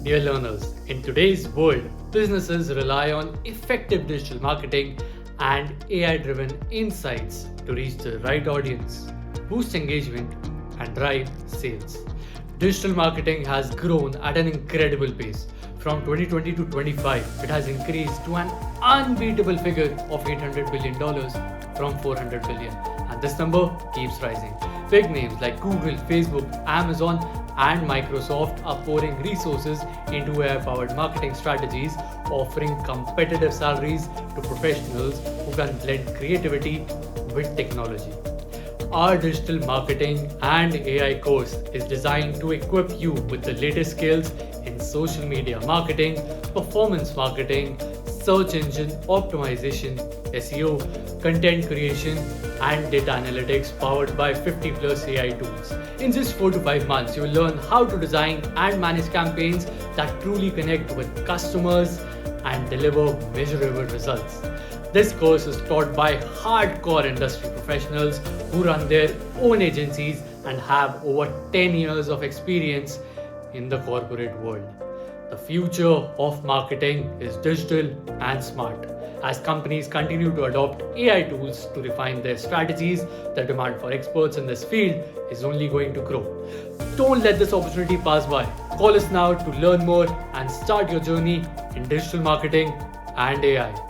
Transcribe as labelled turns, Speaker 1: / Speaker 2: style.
Speaker 1: Dear learners, in today's world, businesses rely on effective digital marketing and AI-driven insights to reach the right audience, boost engagement, and drive sales. Digital marketing has grown at an incredible pace. From 2020 to 25, it has increased to an unbeatable figure of $800 billion from $400 billion. And this number keeps rising. Big names like Google, Facebook, Amazon, and Microsoft are pouring resources into AI-powered marketing strategies, offering competitive salaries to professionals who can blend creativity with technology. Our digital marketing and AI course is designed to equip you with the latest skills in social media marketing, performance marketing, search engine optimization, SEO, content creation, and data analytics powered by 50 plus AI tools. In just 4 to 5 months, you will learn how to design and manage campaigns that truly connect with customers and deliver measurable results. This course is taught by hardcore industry professionals who run their own agencies and have over 10 years of experience in the corporate world. The future of marketing is digital and smart. As companies continue to adopt AI tools to refine their strategies, the demand for experts in this field is only going to grow. Don't let this opportunity pass by. Call us now to learn more and start your journey in digital marketing and AI.